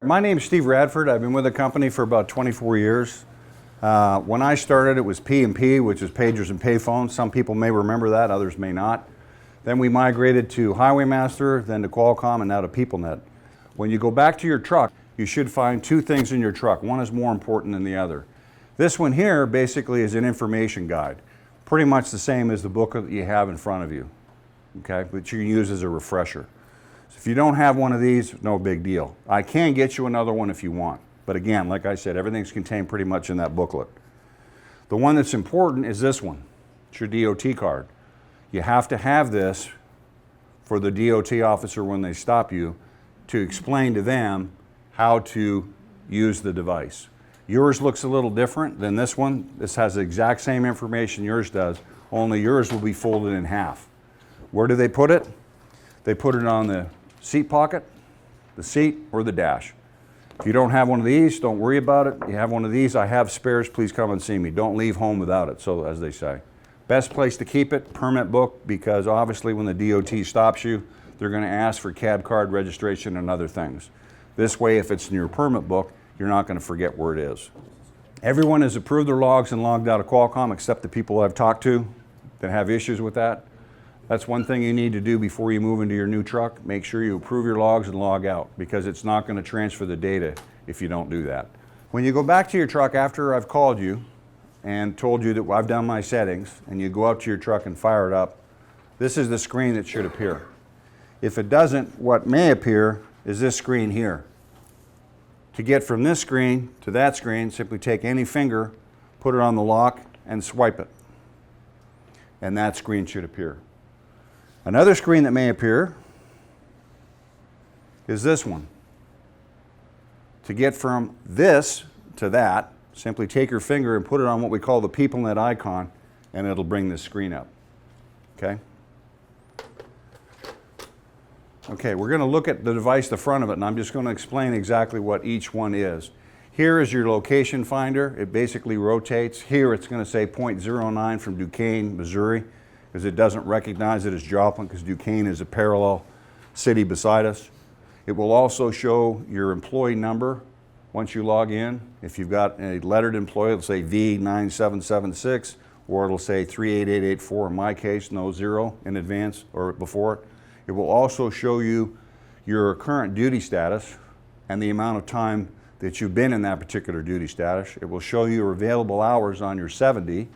My name's Steve Radford. I've been with the company for about 24 years. When I started, it was P&P, which is pagers and payphones. Some people may remember that, others may not. Then we migrated to Highwaymaster, then to Qualcomm, and now to PeopleNet. When you go back to your truck, you should find two things in your truck. One is more important than the other. This one here basically is an information guide. Pretty much the same as the book that you have in front of you, okay, which you can use as a refresher. So if you don't have one of these, no big deal. I can get you another one if you want. But again, like I said, everything's contained pretty much in that booklet. The one that's important is this one. It's your DOT card. You have to have this for the DOT officer when they stop you to explain to them how to use the device. Yours looks a little different than this one. This has the exact same information yours does, only yours will be folded in half. Where do they put it? They put it on the seat pocket, the seat, or the dash. If you don't have one of these, don't worry about it. You have one of these, I have spares, please come and see me. Don't leave home without it, so as they say. Best place to keep it, permit book, because obviously when the DOT stops you, they're going to ask for cab card registration and other things. This way, if it's in your permit book, you're not going to forget where it is. Everyone has approved their logs and logged out of Qualcomm except the people I've talked to that have issues with that. That's one thing you need to do before you move into your new truck. Make sure you approve your logs and log out, because it's not going to transfer the data if you don't do that. When you go back to your truck after I've called you and told you that I've done my settings, and you go out to your truck and fire it up, this is the screen that should appear. If it doesn't, what may appear is this screen here. To get from this screen to that screen, simply take any finger, put it on the lock, and swipe it. And that screen should appear. Another screen that may appear is this one. To get from this to that, simply take your finger and put it on what we call the PeopleNet icon, and it'll bring this screen up. Okay? Okay, we're going to look at the device, the front of it, and I'm just going to explain exactly what each one is. Here is your location finder. It basically rotates. Here it's going to say 0.09 from Duquesne, Missouri, because it doesn't recognize it as Joplin, because Duquesne is a parallel city beside us. It will also show your employee number once you log in. If you've got a lettered employee, it'll say V9776, or it'll say 38884 in my case, no zero in advance or before it. It will also show you your current duty status and the amount of time that you've been in that particular duty status. It will show you your available hours on your 70.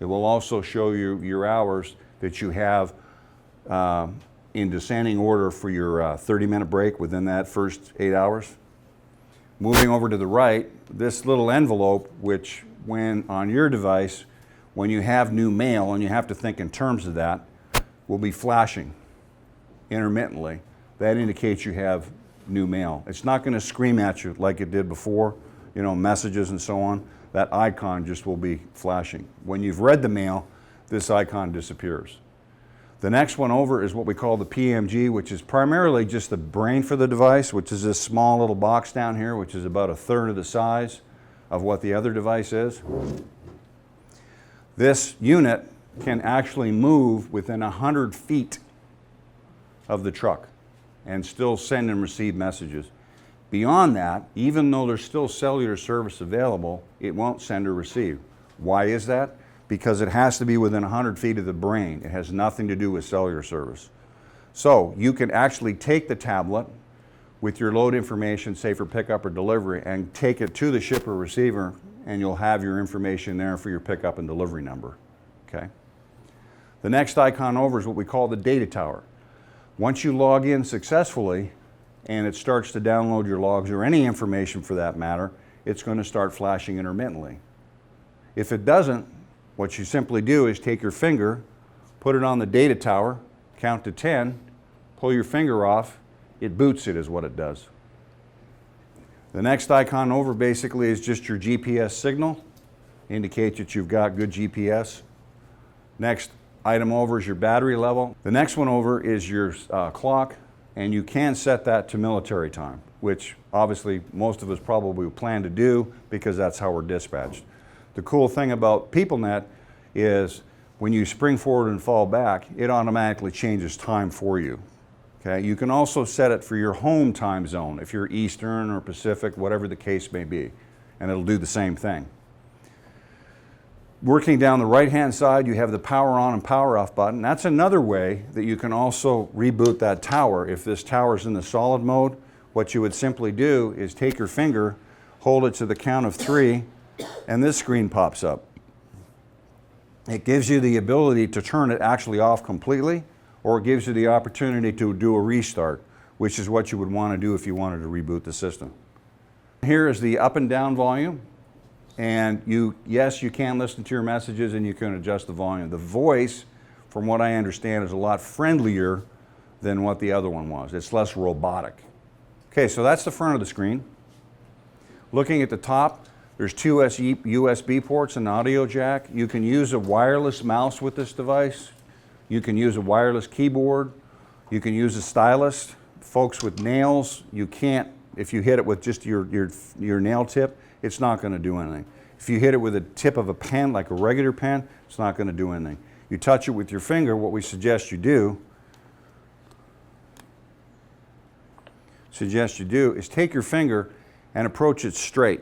It will also show you your hours that you have in descending order for your 30-minute break within that first 8 hours. Moving over to the right, this little envelope, which when on your device, when you have new mail, and you have to think in terms of that, will be flashing intermittently. That indicates you have new mail. It's not going to scream at you like it did before, you know, messages and so on. That icon just will be flashing. When you've read the mail, this icon disappears. The next one over is what we call the PMG, which is primarily just the brain for the device, which is this small little box down here, which is about a third of the size of what the other device is. This unit can actually move within 100 feet of the truck and still send and receive messages. Beyond that, even though there's still cellular service available, it won't send or receive. Why is that? Because it has to be within 100 feet of the brain. It has nothing to do with cellular service. So you can actually take the tablet with your load information, say for pickup or delivery, and take it to the shipper receiver, and you'll have your information there for your pickup and delivery number. Okay? The next icon over is what we call the data tower. Once you log in successfully and it starts to download your logs or any information for that matter, it's going to start flashing intermittently. If it doesn't, what you simply do is take your finger, put it on the data tower, count to 10, pull your finger off, it boots it is what it does. The next icon over basically is just your GPS signal, indicates that you've got good GPS. Next item over is your battery level. The next one over is your clock, and you can set that to military time, which obviously most of us probably plan to do because that's how we're dispatched. The cool thing about PeopleNet is when you spring forward and fall back, it automatically changes time for you. Okay, you can also set it for your home time zone, if you're Eastern or Pacific, whatever the case may be, and it'll do the same thing. Working down the right-hand side, you have the power on and power off button. That's another way that you can also reboot that tower. If this tower is in the solid mode, what you would simply do is take your finger, hold it to the count of 3, and this screen pops up. It gives you the ability to turn it actually off completely, or it gives you the opportunity to do a restart, which is what you would want to do if you wanted to reboot the system. Here is the up and down volume, and yes, you can listen to your messages and you can adjust the volume. The voice, from what I understand, is a lot friendlier than what the other one was. It's less robotic. Okay, so that's the front of the screen. Looking at the top, there's 2 USB ports and an audio jack. You can use a wireless mouse with this device. You can use a wireless keyboard. You can use a stylus. Folks with nails, you can't, if you hit it with just your nail tip, it's not going to do anything. If you hit it with a tip of a pen, like a regular pen, it's not going to do anything. You touch it with your finger, what we suggest you do is take your finger and approach it straight.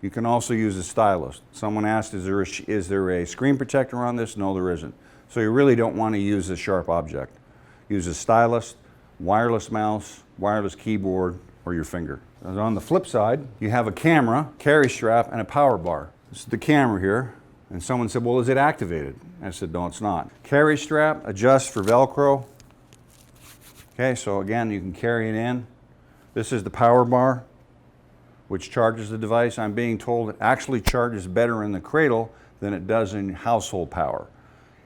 You can also use a stylus. Someone asked, is there a screen protector on this? No, there isn't. So you really don't want to use a sharp object. Use a stylus, wireless mouse, wireless keyboard, or your finger. And on the flip side, you have a camera, carry strap, and a power bar. This is the camera here. And someone said, well, is it activated? I said, no, it's not. Carry strap, adjust for Velcro. Okay, so again, you can carry it in. This is the power bar, which charges the device. I'm being told it actually charges better in the cradle than it does in household power.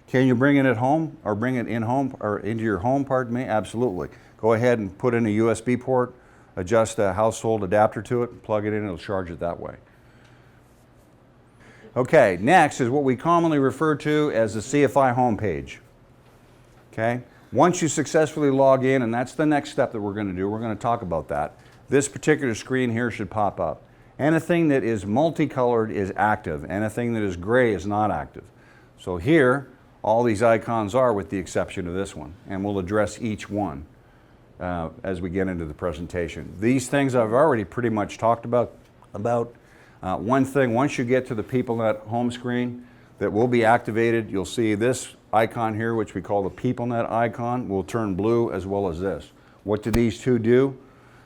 Can you bring it at home or bring it in home or into your home, pardon me? Absolutely. Go ahead and put in a USB port, adjust a household adapter to it, plug it in, it'll charge it that way. Okay, next is what we commonly refer to as the CFI homepage. Okay, once you successfully log in, and that's the next step that we're going to do, we're going to talk about that. This particular screen here should pop up. Anything that is multicolored is active. Anything that is gray is not active. So here, all these icons are with the exception of this one, and we'll address each one as we get into the presentation. These things I've already pretty much talked about. One thing, once you get to the PeopleNet home screen that will be activated, you'll see this icon here, which we call the PeopleNet icon, will turn blue, as well as this. What do these two do?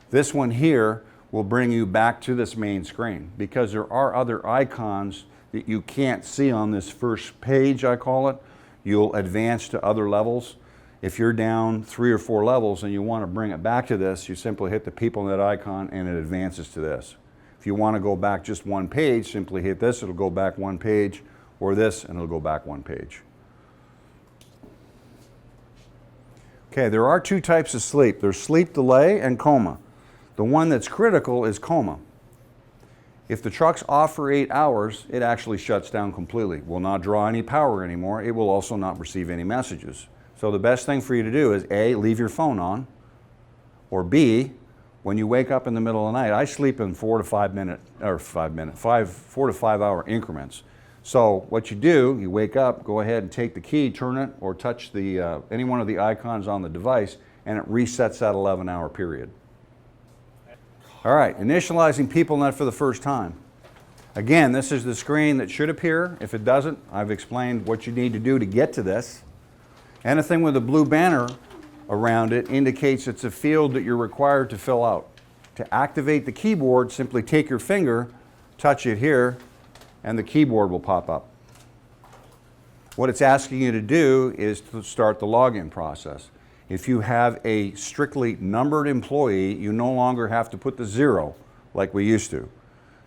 This one here will bring you back to this main screen, because there are other icons that you can't see on this first page, I call it. You'll advance to other levels. If you're down 3 or 4 levels and you want to bring it back to this, you simply hit the PeopleNet icon and it advances to this. If you want to go back just one page, simply hit this, it'll go back one page, or this, and it'll go back one page. Okay, there are 2 types of sleep. There's sleep delay and coma. The one that's critical is coma. If the truck's off for 8 hours, it actually shuts down completely. Will not draw any power anymore. It will also not receive any messages. So the best thing for you to do is A, leave your phone on, or B, when you wake up in the middle of the night, I sleep in 4 to 5 hour increments. So what you do, you wake up, go ahead and take the key, turn it, or touch the any one of the icons on the device, and it resets that 11-hour period. All right, initializing PeopleNet for the first time. Again, this is the screen that should appear. If it doesn't, I've explained what you need to do to get to this. Anything with a blue banner around it indicates it's a field that you're required to fill out. To activate the keyboard, simply take your finger, touch it here, and the keyboard will pop up. What it's asking you to do is to start the login process. If you have a strictly numbered employee, you no longer have to put the 0 like we used to,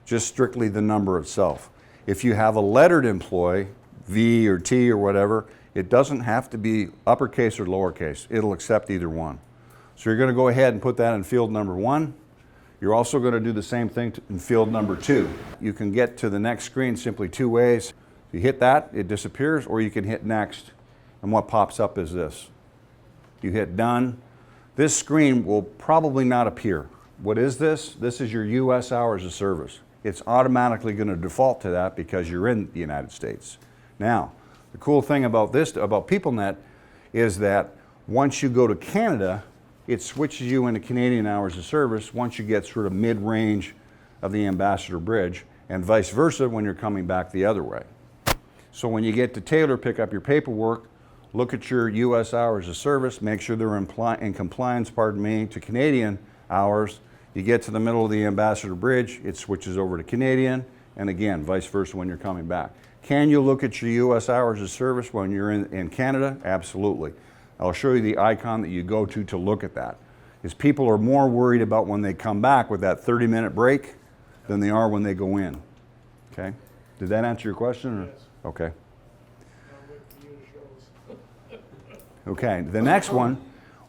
just strictly the number itself. If you have a lettered employee, V or T or whatever, it doesn't have to be uppercase or lowercase. It'll accept either one. So you're going to go ahead and put that in field number 1. You're also going to do the same thing in field number 2. You can get to the next screen simply 2 ways. If you hit that, it disappears, or you can hit next, and what pops up is this. You hit done. This screen will probably not appear. What is this? This is your US hours of service. It's automatically going to default to that because you're in the United States. Now, the cool thing about PeopleNet is that once you go to Canada, it switches you into Canadian hours of service once you get sort of mid-range of the Ambassador Bridge, and vice versa when you're coming back the other way. So when you get to Taylor, pick up your paperwork, look at your US hours of service, make sure they're in compliance, to Canadian hours. You get to the middle of the Ambassador Bridge, it switches over to Canadian, and again, vice versa when you're coming back. Can you look at your US hours of service when you're in Canada? Absolutely. I'll show you the icon that you go to look at that. Is people are more worried about when they come back with that 30-minute break than they are when they go in. Okay? Did that answer your question? Or? Yes. Okay. Okay, the next one,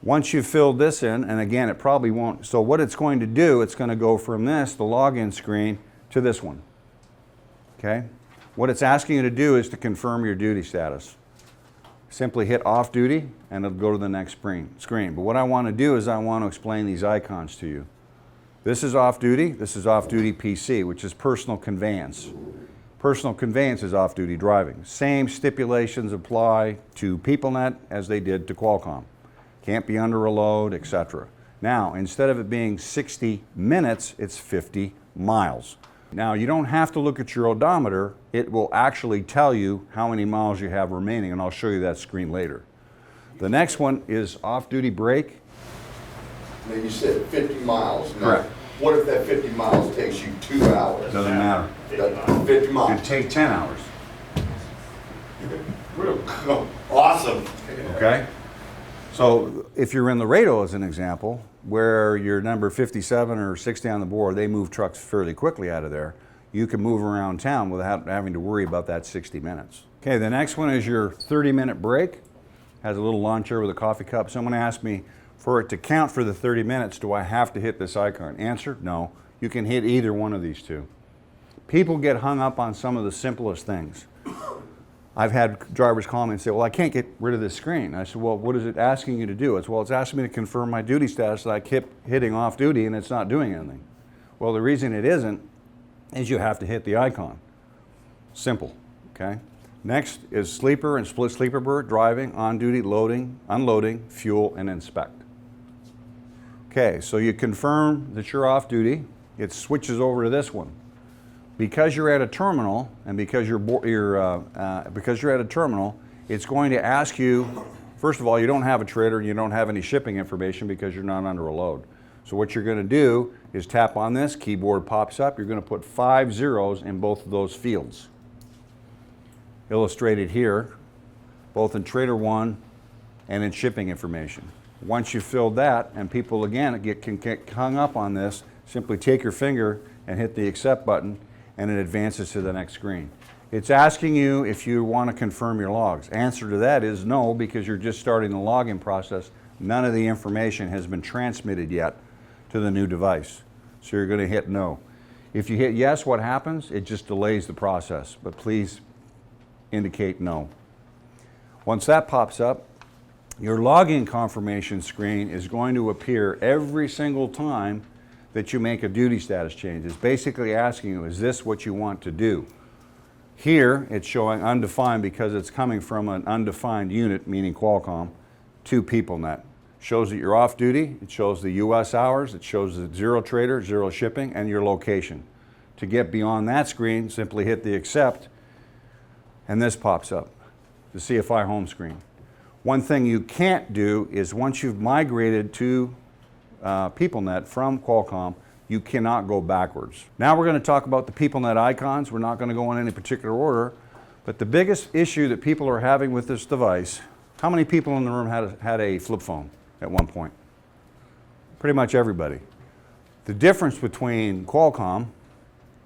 once you've filled this in, and again, it probably won't, so what it's going to do, it's going to go from this, the login screen, to this one. Okay? What it's asking you to do is to confirm your duty status. Simply hit off duty, and it'll go to the next screen. But what I want to do is I want to explain these icons to you. This is off duty PC, which is personal conveyance. Personal conveyance is off-duty driving. Same stipulations apply to PeopleNet as they did to Qualcomm. Can't be under a load, etc. Now, instead of it being 60 minutes, it's 50 miles. Now, you don't have to look at your odometer. It will actually tell you how many miles you have remaining, and I'll show you that screen later. The next one is off-duty brake. Now you said 50 miles. Now, Correct. what if that 50 miles takes you 2 hours? Doesn't matter. 50 miles. It'd take 10 hours. Awesome. Okay? So if you're in Laredo, as an example, where you're number 57 or 60 on the board, they move trucks fairly quickly out of there. You can move around town without having to worry about that 60 minutes. Okay, the next one is your 30-minute break. Has a little lawn chair with a coffee cup. Someone asked me, for it to count for the 30 minutes, do I have to hit this icon? Answer, no. You can hit either one of these two. People get hung up on some of the simplest things. I've had drivers call me and say, well, I can't get rid of this screen. I said, well, what is it asking you to do? It's, well, it's asking me to confirm my duty status that I keep hitting off duty and it's not doing anything. Well, the reason it isn't is you have to hit the icon. Simple, okay? Next is sleeper and split sleeper bird, driving, on duty, loading, unloading, fuel, and inspect. Okay, so you confirm that you're off duty. It switches over to this one. Because you're at a terminal, and because you're at a terminal, it's going to ask you, first of all, you don't have a trailer and you don't have any shipping information because you're not under a load. So what you're going to do is tap on this, keyboard pops up, you're going to put 5 zeros in both of those fields. Illustrated here, both in Trader 1 and in shipping information. Once you've filled that, and people again can get hung up on this, simply take your finger and hit the accept button, and it advances to the next screen. It's asking you if you want to confirm your logs. Answer to that is no, because you're just starting the login process. None of the information has been transmitted yet to the new device. So you're going to hit no. If you hit yes, what happens? It just delays the process, but please indicate no. Once that pops up, your login confirmation screen is going to appear every single time that you make a duty status change. It's basically asking you, is this what you want to do? Here, it's showing undefined because it's coming from an undefined unit, meaning Qualcomm, to PeopleNet. Shows that you're off duty, it shows the US hours, it shows the 0 trader, 0 shipping, and your location. To get beyond that screen, simply hit the accept, and this pops up, the CFI home screen. One thing you can't do is once you've migrated to PeopleNet from Qualcomm, you cannot go backwards. Now we're going to talk about the PeopleNet icons. We're not going to go in any particular order, but the biggest issue that people are having with this device, how many people in the room had a flip phone at one point? Pretty much everybody. The difference between Qualcomm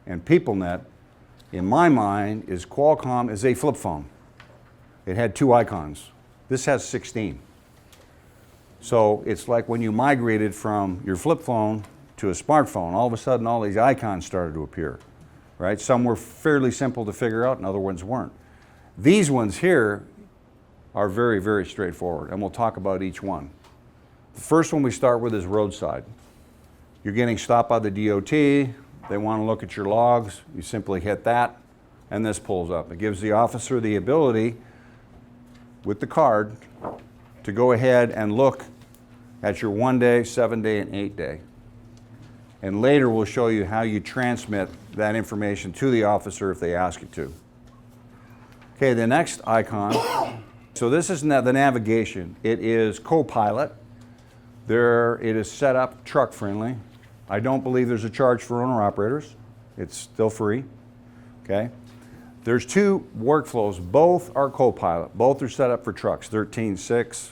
and PeopleNet, in my mind, is Qualcomm is a flip phone. It had 2 icons. This has 16. So it's like when you migrated from your flip phone to a smartphone, all of a sudden all these icons started to appear, right? Some were fairly simple to figure out and other ones weren't. These ones here are very, very straightforward, and we'll talk about each one. The first one we start with is Roadside. You're getting stopped by the DOT, they want to look at your logs, you simply hit that, and this pulls up. It gives the officer the ability, with the card, to go ahead and look That's your 1 day, 7 day, and 8 day. And later we'll show you how you transmit that information to the officer if they ask you to. Okay, the next icon. So this is the navigation. It is co-pilot. It is set up truck friendly. I don't believe there's a charge for owner operators. It's still free. Okay. There's two workflows. Both are co-pilot. Both are set up for trucks. 13.6,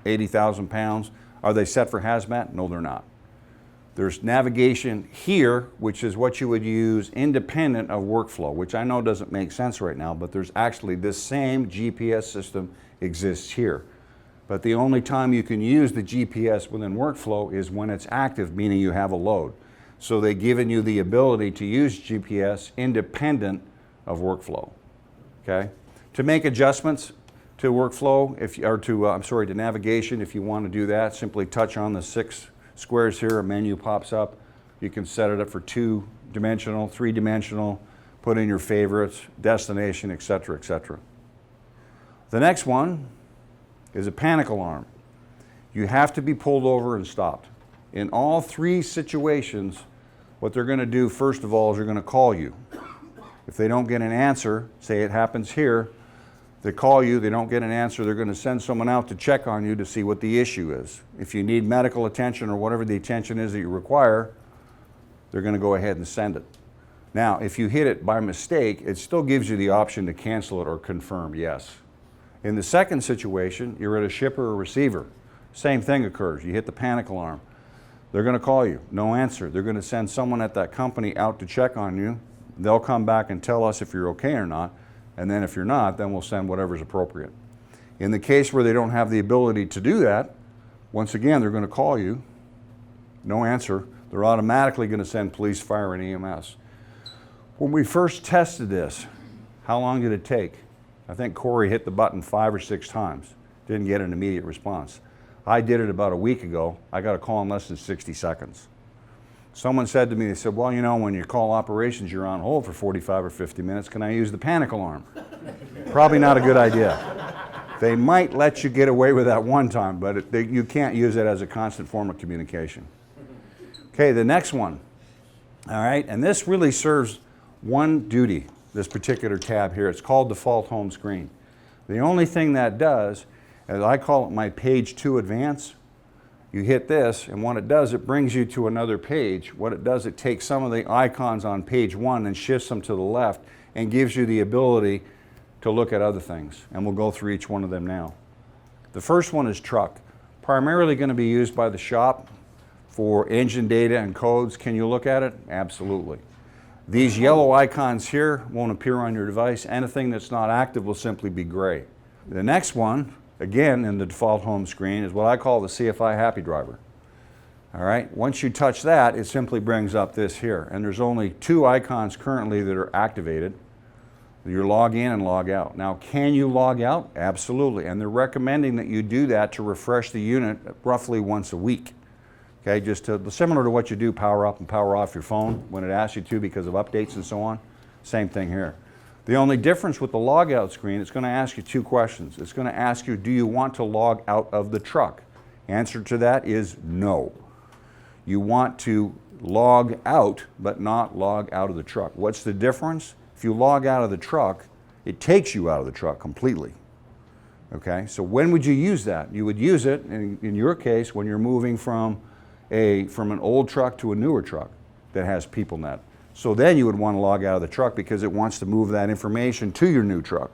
80,000 pounds. Are they set for hazmat? No, they're not. There's navigation here, which is what you would use independent of workflow, which I know doesn't make sense right now, but there's actually this same GPS system exists here. But the only time you can use the GPS within workflow is when it's active, meaning you have a load. So they've given you the ability to use GPS independent of workflow. Okay? To make adjustments to workflow, to navigation, if you want to do that, simply touch on the 6 squares here, a menu pops up. You can set it up for 2-dimensional, 3-dimensional, put in your favorites, destination, etc., etc. The next one is a panic alarm. You have to be pulled over and stopped. In all 3 situations, what they're going to do first of all is they're going to call you. If they don't get an answer, say it happens here, they call you, they don't get an answer, they're going to send someone out to check on you to see what the issue is. If you need medical attention or whatever the attention is that you require, they're going to go ahead and send it. Now, if you hit it by mistake, it still gives you the option to cancel it or confirm yes. In the second situation, you're at a shipper or receiver. Same thing occurs. You hit the panic alarm. They're going to call you, no answer. They're going to send someone at that company out to check on you. They'll come back and tell us if you're okay or not. And then if you're not, then we'll send whatever's appropriate. In the case where they don't have the ability to do that, once again, they're going to call you, no answer. They're automatically going to send police, fire, and EMS. When we first tested this, how long did it take? I think Corey hit the button 5 or 6 times. Didn't get an immediate response. I did it about a week ago. I got a call in less than 60 seconds. Someone said to me, they said, well, you know, when you call operations, you're on hold for 45 or 50 minutes. Can I use the panic alarm? Probably not a good idea. They might let you get away with that one time, but you can't use it as a constant form of communication. Okay, the next one. All right, and this really serves one duty, this particular tab here. It's called Default Home Screen. The only thing that does, as I call it my page 2 advance, you hit this, and what it does, it brings you to another page. What it does, it takes some of the icons on page 1 and shifts them to the left and gives you the ability to look at other things. And we'll go through each one of them now. The first one is truck. Primarily going to be used by the shop for engine data and codes. Can you look at it? Absolutely. These yellow icons here won't appear on your device. Anything that's not active will simply be gray. The next one, again, in the default home screen, is what I call the CFI Happy Driver. All right, once you touch that, it simply brings up this here. And there's only 2 icons currently that are activated. Your log in and log out. Now, can you log out? Absolutely. And they're recommending that you do that to refresh the unit roughly once a week. Okay, just similar to what you do, power up and power off your phone when it asks you to because of updates and so on. Same thing here. The only difference with the log out screen, it's going to ask you 2 questions. It's going to ask you, do you want to log out of the truck? Answer to that is no. You want to log out, but not log out of the truck. What's the difference? If you log out of the truck, it takes you out of the truck completely. Okay, so when would you use that? You would use it, in your case, when you're moving from an old truck to a newer truck that has PeopleNet. So then you would want to log out of the truck because it wants to move that information to your new truck.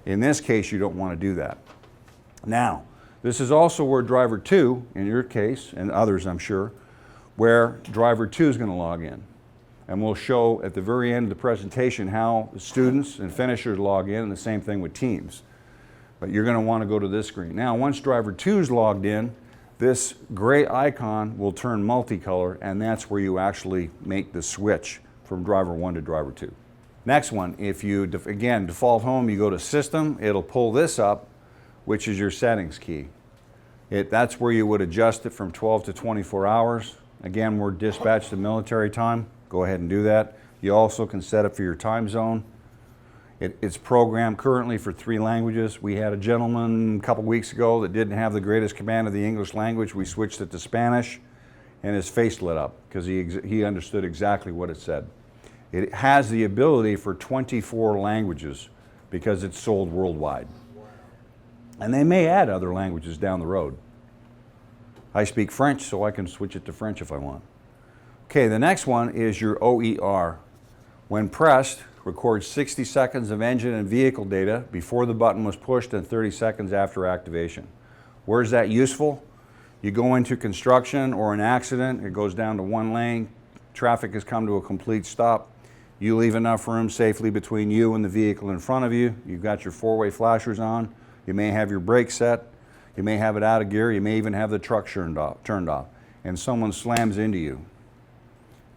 In this case, you don't want to do that. Now, this is also where driver 2, in your case, and others I'm sure, where driver 2 is going to log in. And we'll show at the very end of the presentation how the students and finishers log in, and the same thing with teams. But you're going to want to go to this screen. Now, once driver 2 is logged in, this gray icon will turn multicolor, and that's where you actually make the switch from driver 1 to driver 2. Next one, if you, again, default home, you go to system, it'll pull this up, which is your settings key. That's where you would adjust it from 12 to 24 hours. Again, we're dispatched to military time. Go ahead and do that. You also can set it for your time zone. It's programmed currently for 3 languages. We had a gentleman a couple weeks ago that didn't have the greatest command of the English language. We switched it to Spanish, and his face lit up because he understood exactly what it said. It has the ability for 24 languages because it's sold worldwide. And they may add other languages down the road. I speak French, so I can switch it to French if I want. Okay, the next one is your OER. When pressed, records 60 seconds of engine and vehicle data before the button was pushed and 30 seconds after activation. Where is that useful? You go into construction or an accident, it goes down to 1 lane, traffic has come to a complete stop. You leave enough room safely between you and the vehicle in front of you. You've got your 4-way flashers on. You may have your brakes set. You may have it out of gear. You may even have the truck turned off. And someone slams into you.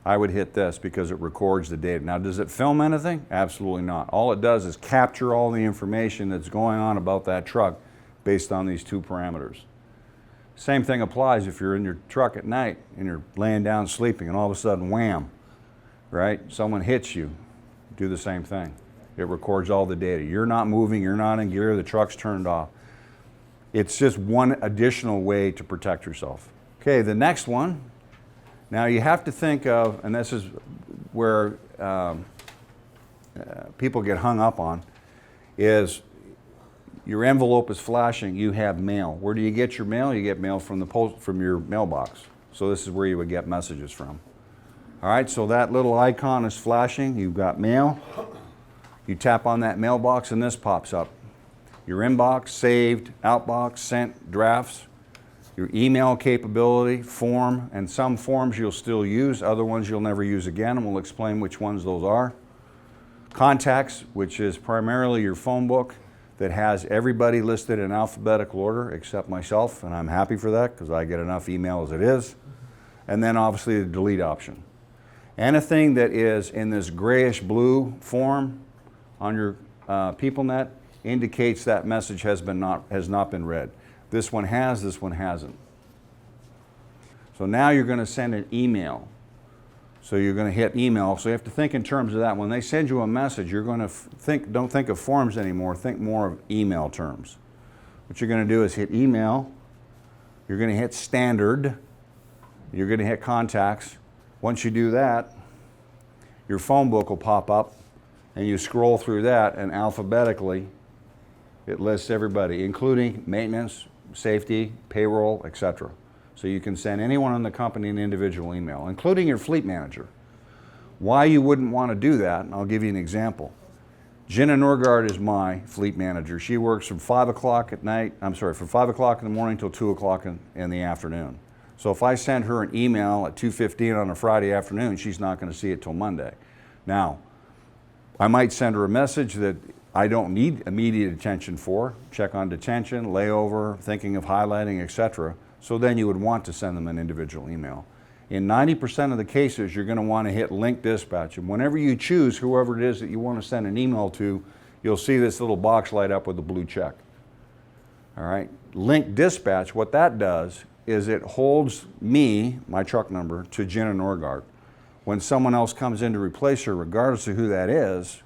I would hit this because it records the data. Now, does it film anything? Absolutely not. All it does is capture all the information that's going on about that truck based on these 2 parameters. Same thing applies if you're in your truck at night and you're laying down sleeping and all of a sudden, wham, right? Someone hits you. Do the same thing. It records all the data. You're not moving, you're not in gear, the truck's turned off. It's just one additional way to protect yourself. Okay, the next one. Now you have to think of, and this is where people get hung up on, is your envelope is flashing, you have mail. Where do you get your mail? You get mail from from your mailbox. So this is where you would get messages from. All right, so that little icon is flashing, you've got mail. You tap on that mailbox and this pops up. Your inbox, saved, outbox, sent, drafts, your email capability, form, and some forms you'll still use, other ones you'll never use again, and we'll explain which ones those are. Contacts, which is primarily your phone book that has everybody listed in alphabetical order except myself, and I'm happy for that because I get enough email as it is. And then obviously the delete option. Anything that is in this grayish blue form on your PeopleNet indicates that message has not been read. This one has, this one hasn't. So now you're going to send an email. So you're going to hit email. So you have to think in terms of that. When they send you a message, you're going to don't think of forms anymore, think more of email terms. What you're going to do is hit email, you're going to hit standard, you're going to hit contacts. Once you do that, your phone book will pop up and you scroll through that and alphabetically it lists everybody, including maintenance, safety, payroll, etc. So you can send anyone in the company an individual email, including your fleet manager. Why you wouldn't want to do that, and I'll give you an example. Jenna Norgard is my fleet manager. She works from 5 o'clock at night, from 5 o'clock in the morning till 2 o'clock in the afternoon. So if I send her an email at 2:15 on a Friday afternoon, she's not going to see it till Monday. Now, I might send her a message that I don't need immediate attention for, check on detention, layover, thinking of highlighting, etc. So then you would want to send them an individual email. In 90% of the cases, you're going to want to hit link dispatch. And whenever you choose whoever it is that you want to send an email to, you'll see this little box light up with a blue check. All right, link dispatch, what that does is it holds me, my truck number, to Jenna Norgard. When someone else comes in to replace her, regardless of who that is,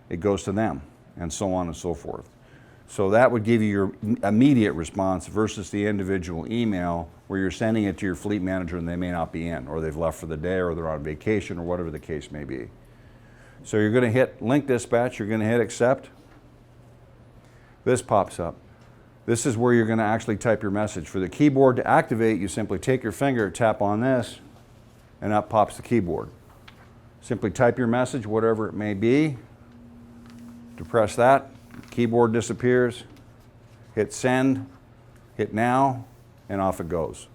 it goes to them, and so on and so forth. So that would give you your immediate response versus the individual email where you're sending it to your fleet manager and they may not be in, or they've left for the day, or they're on vacation, or whatever the case may be. So you're going to hit link dispatch, you're going to hit accept. This pops up. This is where you're going to actually type your message. For the keyboard to activate, you simply take your finger, tap on this, and up pops the keyboard. Simply type your message, whatever it may be. To press that, keyboard disappears, hit send, hit now, and off it goes.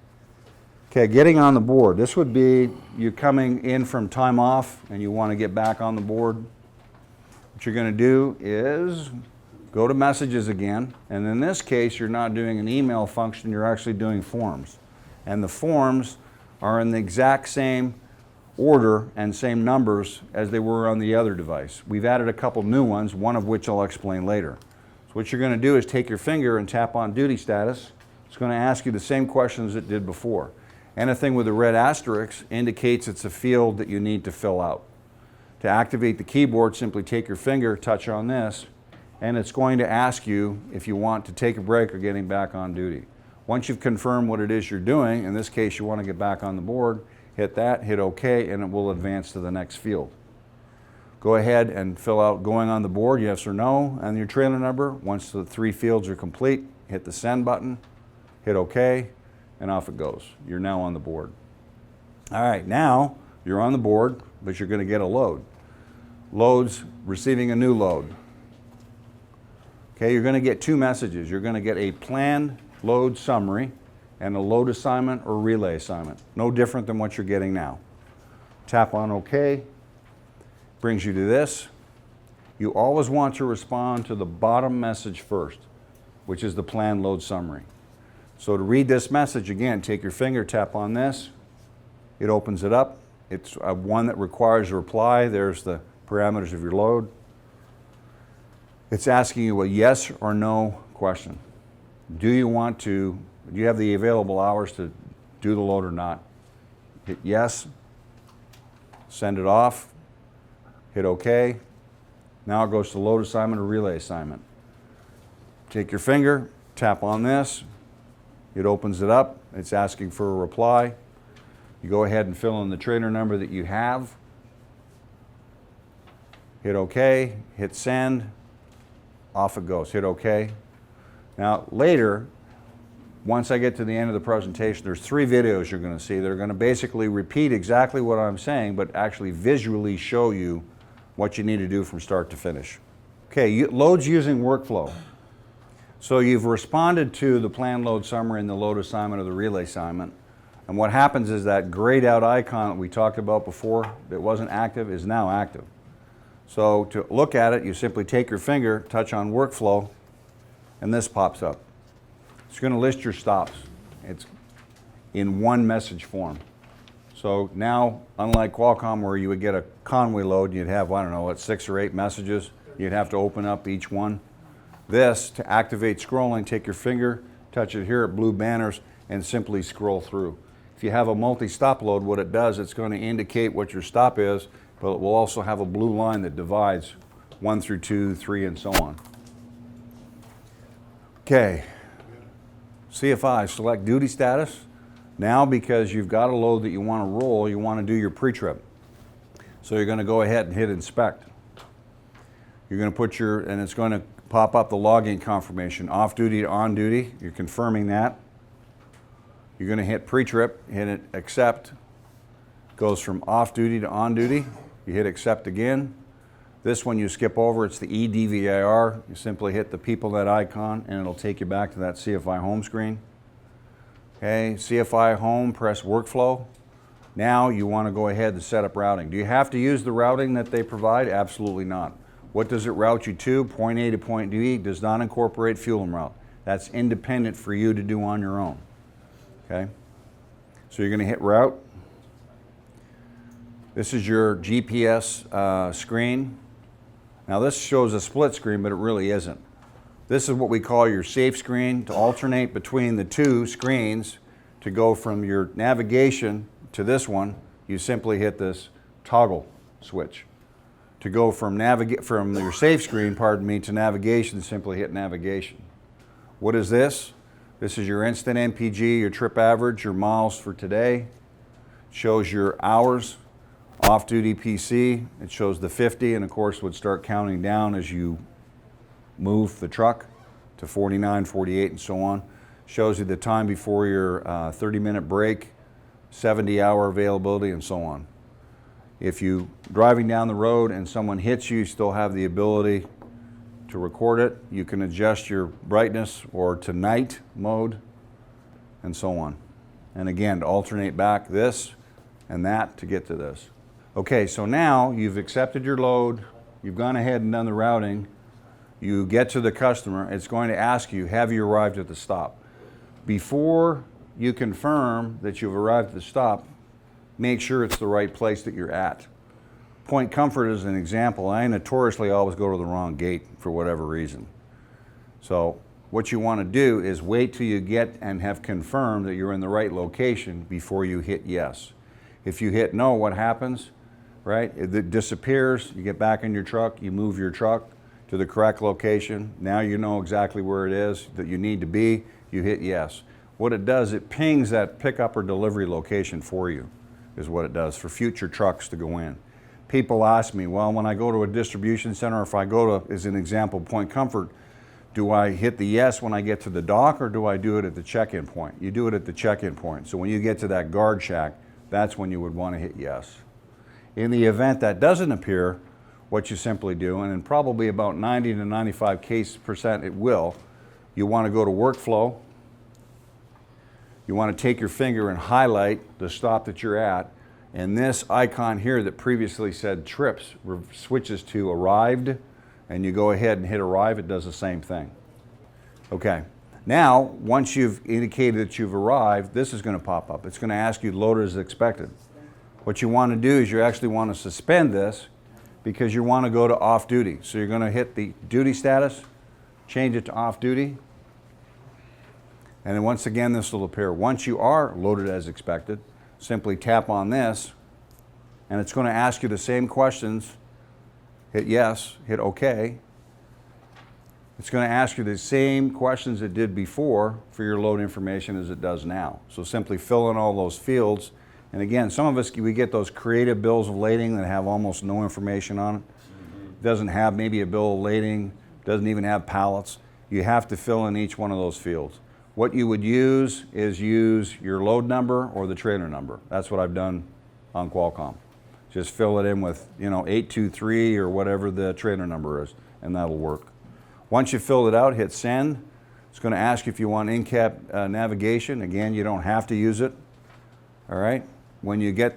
Okay, getting on the board. This would be you coming in from time off and you want to get back on the board. What you're going to do is go to messages again, and in this case you're not doing an email function, you're actually doing forms. And the forms are in the exact same order and same numbers as they were on the other device. We've added a couple new ones, one of which I'll explain later. So what you're going to do is take your finger and tap on duty status. It's going to ask you the same questions it did before. Anything with a red asterisk indicates it's a field that you need to fill out. To activate the keyboard, simply take your finger, touch on this, and it's going to ask you if you want to take a break or getting back on duty. Once you've confirmed what it is you're doing, in this case you want to get back on the board, hit that, hit OK, and it will advance to the next field. Go ahead and fill out going on the board, yes or no, and your trailer number. Once the 3 fields are complete, hit the send button, hit OK, and off it goes. You're now on the board. All right, now you're on the board, but you're going to get a load. Loads, receiving a new load. Okay, you're going to get 2 messages. You're going to get a planned load summary and a load assignment or relay assignment. No different than what you're getting now. Tap on OK, brings you to this. You always want to respond to the bottom message first, which is the planned load summary. So to read this message, again, take your finger, tap on this. It opens it up. It's one that requires a reply. There's the parameters of your load. It's asking you a yes or no question. Do you have the available hours to do the load or not? Hit yes, send it off, hit OK. Now it goes to load assignment or relay assignment. Take your finger, tap on this, it opens it up, it's asking for a reply. You go ahead and fill in the trailer number that you have. Hit OK, hit send, off it goes, hit OK. Now later, once I get to the end of the presentation, there's 3 videos you're going to see that are going to basically repeat exactly what I'm saying, but actually visually show you what you need to do from start to finish. Okay, loads using workflow. So you've responded to the planned load summary and the load assignment or the relay assignment. And what happens is that grayed out icon that we talked about before that wasn't active is now active. So to look at it, you simply take your finger, touch on workflow, and this pops up. It's going to list your stops. It's in one message form. So now, unlike Qualcomm where you would get a Conway load, you'd have, I don't know, 6 or 8 messages. You'd have to open up each one. This, to activate scrolling, take your finger, touch it here at blue banners, and simply scroll through. If you have a multi-stop load, what it does, it's going to indicate what your stop is, but it will also have a blue line that divides 1 through 2, 3, and so on. Okay, CFI, select duty status. Now, because you've got a load that you want to roll, you want to do your pre-trip. So you're going to go ahead and hit inspect. You're going to put and it's going to pop up the login confirmation, off duty to on duty. You're confirming that. You're going to hit pre-trip, hit it accept. Goes from off duty to on duty. You hit accept again. This one you skip over, it's the EDVIR. You simply hit the PeopleNet icon and it'll take you back to that CFI home screen. Okay, CFI home, press workflow. Now you want to go ahead and set up routing. Do you have to use the routing that they provide? Absolutely not. What does it route you to? Point A to point B, does not incorporate fuel and route. That's independent for you to do on your own. Okay, so you're going to hit route. This is your GPS screen. Now this shows a split screen, but it really isn't. This is what we call your safe screen, to alternate between the 2 screens. To go from your navigation to this one, you simply hit this toggle switch. To go from your safe screen, to navigation, simply hit navigation. What is this? This is your instant MPG, your trip average, your miles for today. It shows your hours, off-duty PC. It shows the 50, and of course would start counting down as you move the truck to 49, 48, and so on. Shows you the time before your 30-minute break, 70-hour availability, and so on. If you're driving down the road and someone hits you, you still have the ability to record it. You can adjust your brightness or to night mode, and so on. And again, to alternate back this and that to get to this. Okay, so now you've accepted your load, you've gone ahead and done the routing, you get to the customer, it's going to ask you, have you arrived at the stop? Before you confirm that you've arrived at the stop, make sure it's the right place that you're at. Point Comfort is an example. I notoriously always go to the wrong gate for whatever reason. So what you want to do is wait till you get and have confirmed that you're in the right location before you hit yes. If you hit no, what happens? right? It disappears, you get back in your truck, you move your truck to the correct location. Now you know exactly where it is that you need to be, you hit yes. What it does, it pings that pickup or delivery location for you, is what it does for future trucks to go in. People ask me, well, when I go to a distribution center, if I go to, as an example, Point Comfort, do I hit the yes when I get to the dock, or do I do it at the check-in point? You do it at the check-in point. So when you get to that guard shack, that's when you would want to hit yes. In the event that doesn't appear, what you simply do, and in probably about 90 to 95% it will, you want to go to workflow. You want to take your finger and highlight the stop that you're at, and this icon here that previously said trips switches to arrived, and you go ahead and hit arrive. It does the same thing. Okay, now once you've indicated that you've arrived, this is going to pop up. It's going to ask you to load as expected. What you want to do is you actually want to suspend this because you want to go to off duty. So you're going to hit the duty status, change it to off duty, and then once again this will appear. Once you are loaded as expected, simply tap on this, and it's going to ask you the same questions. Hit yes, hit OK. It's going to ask you the same questions it did before for your load information as it does now. So simply fill in all those fields. And again, some of us, we get those creative bills of lading that have almost no information on it. Doesn't have maybe a bill of lading, doesn't even have pallets. You have to fill in each one of those fields. What you would use is use your load number or the trailer number. That's what I've done on Qualcomm. Just fill it in with, 823 or whatever the trailer number is, and that'll work. Once you fill it out, hit send. It's going to ask you if you want in-cab navigation. Again, you don't have to use it. All right. When you get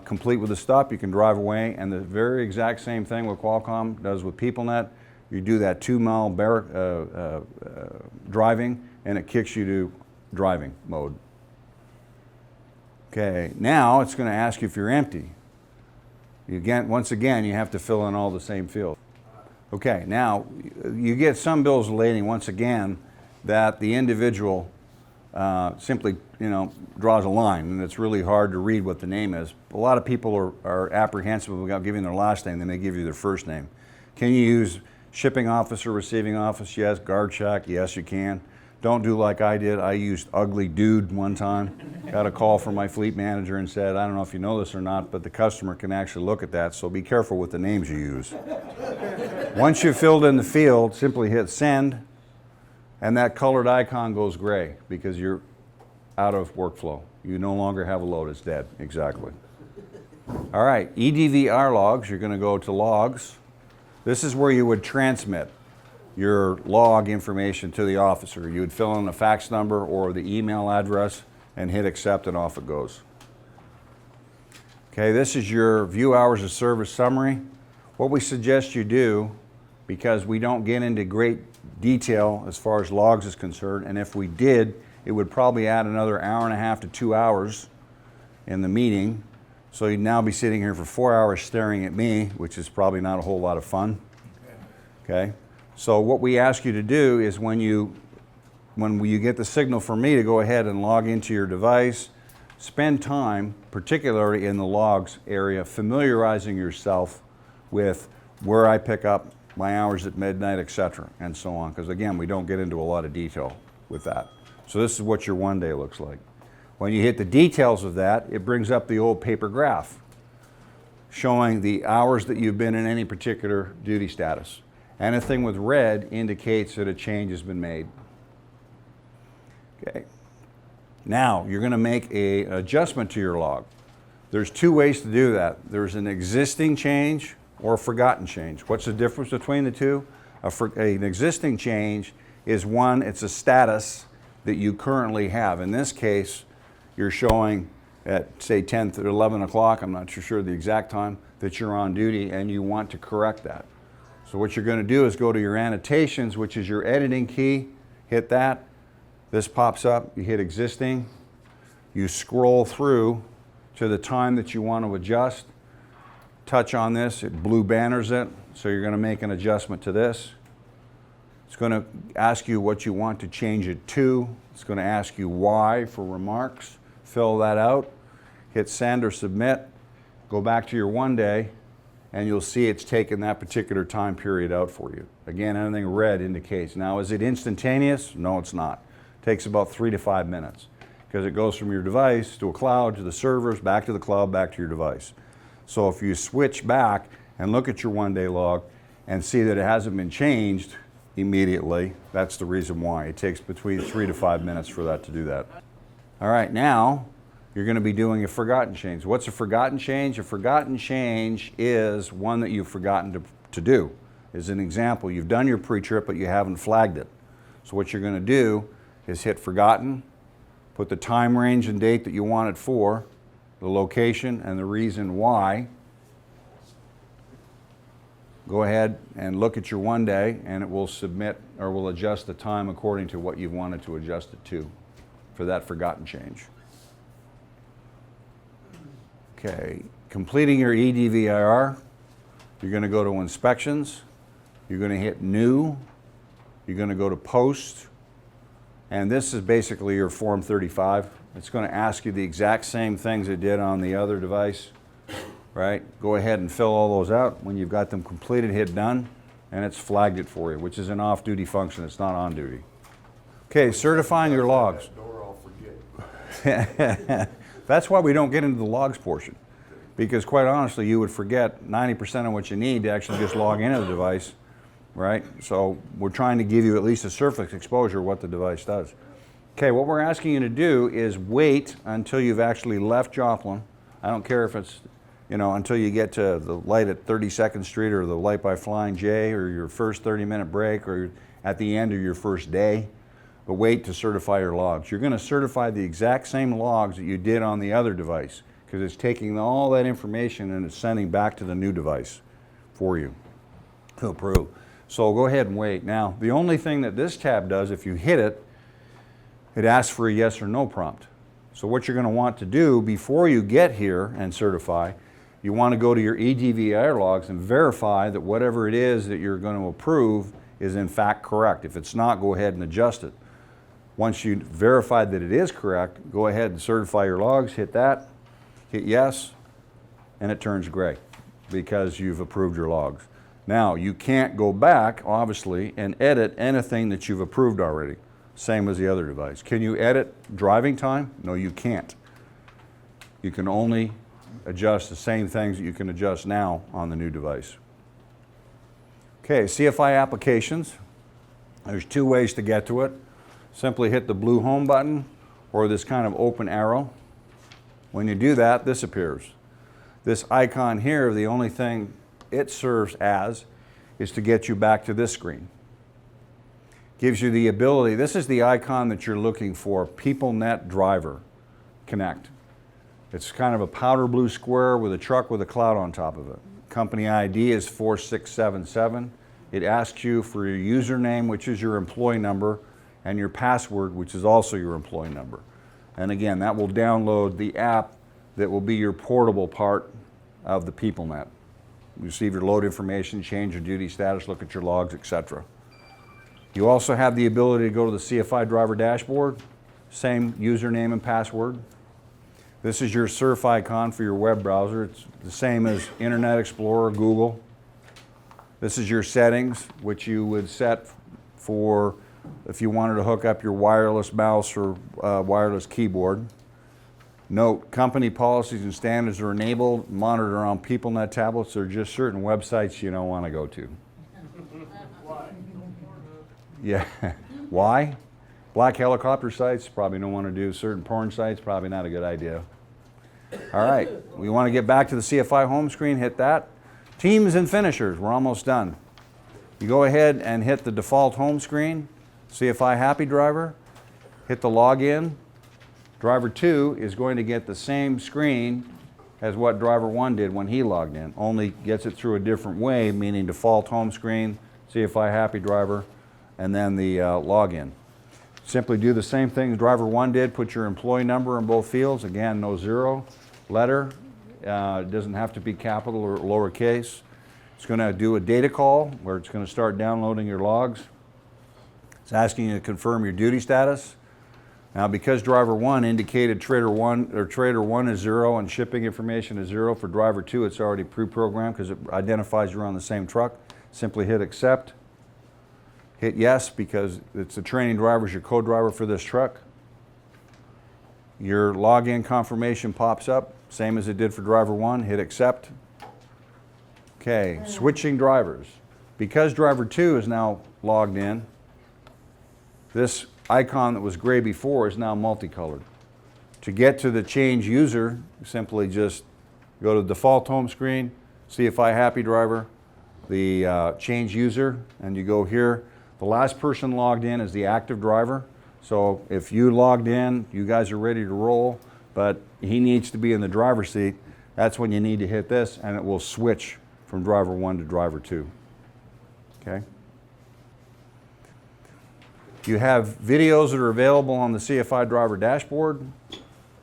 complete with the stop, you can drive away, and the very exact same thing with Qualcomm does with PeopleNet. You do that 2-mile driving, and it kicks you to driving mode. Okay, now it's going to ask you if you're empty. Once again, you have to fill in all the same fields. Okay, now you get some bills of lading, once again, that the individual simply draws a line, and it's really hard to read what the name is. A lot of people are apprehensive about giving their last name, then they give you their first name. Can you use shipping officer, receiving office? Yes. Guard shack? Yes, you can. Don't do like I did. I used ugly dude one time. Got a call from my fleet manager and said, I don't know if you know this or not, but the customer can actually look at that, so be careful with the names you use. Once you've filled in the field, simply hit send, and that colored icon goes gray because you're out of workflow. You no longer have a load. It's dead. Exactly. All right, EDVR logs, you're going to go to logs. This is where you would transmit your log information to the officer. You would fill in the fax number or the email address and hit accept, and off it goes. Okay, this is your view hours of service summary. What we suggest you do, because we don't get into great detail as far as logs is concerned, and if we did, it would probably add another hour and a half to 2 hours in the meeting. So you'd now be sitting here for 4 hours staring at me, which is probably not a whole lot of fun. Okay? So what we ask you to do is when you get the signal from me to go ahead and log into your device, spend time, particularly in the logs area, familiarizing yourself with where I pick up my hours at midnight, etc., and so on. Because again, we don't get into a lot of detail with that. So this is what your one day looks like. When you hit the details of that, it brings up the old paper graph showing the hours that you've been in any particular duty status. Anything with red indicates that a change has been made. Okay. Now, you're going to make an adjustment to your log. There's two ways to do that. There's an existing change or a forgotten change. What's the difference between the two? An existing change is one, it's a status that you currently have. In this case, you're showing at, say, 10 to 11 o'clock, I'm not sure the exact time, that you're on duty, and you want to correct that. So what you're going to do is go to your annotations, which is your editing key, hit that. This pops up, you hit existing, you scroll through to the time that you want to adjust, touch on this, it blue banners it, so you're going to make an adjustment to this. It's going to ask you what you want to change it to. It's going to ask you why for remarks. Fill that out, hit send or submit, go back to your 1 day, and you'll see it's taken that particular time period out for you. Again, anything red indicates. Now, is it instantaneous? No, it's not. It takes about 3 to 5 minutes because it goes from your device to a cloud, to the servers, back to the cloud, back to your device. So if you switch back and look at your 1 day log and see that it hasn't been changed immediately, that's the reason why. It takes between 3 to 5 minutes for that to do that. All right, now you're going to be doing a forgotten change. What's a forgotten change? A forgotten change is one that you've forgotten to do. As an example, you've done your pre-trip, but you haven't flagged it. So what you're going to do is hit forgotten, put the time range and date that you want it for, the location and the reason why. Go ahead and look at your 1 day, and it will submit or will adjust the time according to what you've wanted to adjust it to for that forgotten change. Okay, completing your EDVIR, you're going to go to inspections, you're going to hit new, you're going to go to post, and this is basically your Form 35. It's going to ask you the exact same things it did on the other device, right? Go ahead and fill all those out. When you've got them completed, hit done, and it's flagged it for you, which is an off-duty function. It's not on duty. Okay, certifying your logs. That's why we don't get into the logs portion, because quite honestly, you would forget 90% of what you need to actually just log into the device, right? So we're trying to give you at least a surface exposure of what the device does. Okay, what we're asking you to do is wait until you've actually left Joplin. I don't care if it's, until you get to the light at 32nd Street or the light by Flying J or your first 30-minute break or at the end of your first day. But wait to certify your logs. You're going to certify the exact same logs that you did on the other device because it's taking all that information and it's sending back to the new device for you to approve. So go ahead and wait. Now, the only thing that this tab does, if you hit it, it asks for a yes or no prompt. So what you're going to want to do before you get here and certify, you want to go to your EDVIR logs and verify that whatever it is that you're going to approve is in fact correct. If it's not, go ahead and adjust it. Once you've verified that it is correct, go ahead and certify your logs, hit that, hit yes, and it turns gray because you've approved your logs. Now, you can't go back, obviously, and edit anything that you've approved already, same as the other device. Can you edit driving time? No, you can't. You can only adjust the same things that you can adjust now on the new device. Okay, CFI applications. There's 2 ways to get to it. Simply hit the blue home button or this kind of open arrow. When you do that, this appears. This icon here, the only thing it serves as is to get you back to this screen. Gives you the ability, this is the icon that you're looking for, PeopleNet Driver Connect. It's kind of a powder blue square with a truck with a cloud on top of it. Company ID is 4677. It asks you for your username, which is your employee number, and your password, which is also your employee number. And again, that will download the app that will be your portable part of the PeopleNet. Receive your load information, change your duty status, look at your logs, etc. You also have the ability to go to the CFI driver dashboard, same username and password. This is your surf icon for your web browser. It's the same as Internet Explorer, Google. This is your settings, which you would set for if you wanted to hook up your wireless mouse or wireless keyboard. Note, company policies and standards are enabled, monitored on PeopleNet tablets. There are just certain websites you don't want to go to. Why? Yeah. Why? Black helicopter sites, probably don't want to do. Certain porn sites, probably not a good idea. All right, we want to get back to the CFI home screen, hit that. Teams and finishers, we're almost done. You go ahead and hit the default home screen, CFI Happy Driver, hit the login. Driver 2 is going to get the same screen as what driver 1 did when he logged in, only gets it through a different way, meaning default home screen, CFI Happy Driver, and then the login. Simply do the same thing driver 1 did, put your employee number in both fields, again, no zero, letter, it doesn't have to be capital or lowercase. It's going to do a data call where it's going to start downloading your logs. It's asking you to confirm your duty status. Now, because driver 1 indicated trader 1 or trader 1 is 0 and shipping information is 0, for driver 2 it's already pre-programmed because it identifies you're on the same truck. Simply hit accept. Hit yes because it's the training driver is your co-driver for this truck. Your login confirmation pops up, same as it did for driver 1. Hit accept. Okay, switching drivers. Because driver 2 is now logged in, this icon that was gray before is now multicolored. To get to the change user, simply just go to the default home screen, CFI happy driver, the change user, and you go here. The last person logged in is the active driver. So if you logged in, you guys are ready to roll, but he needs to be in the driver's seat, that's when you need to hit this and it will switch from driver 1 to driver 2. Okay? You have videos that are available on the CFI driver dashboard.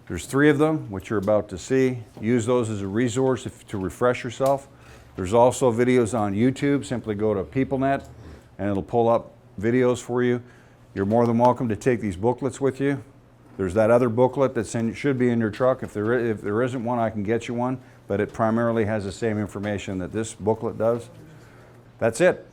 There's 3 of them, which you're about to see. Use those as a resource to refresh yourself. There's also videos on YouTube. Simply go to PeopleNet and it'll pull up videos for you. You're more than welcome to take these booklets with you. There's that other booklet that should be in your truck. If there isn't one, I can get you one, but it primarily has the same information that this booklet does. That's it.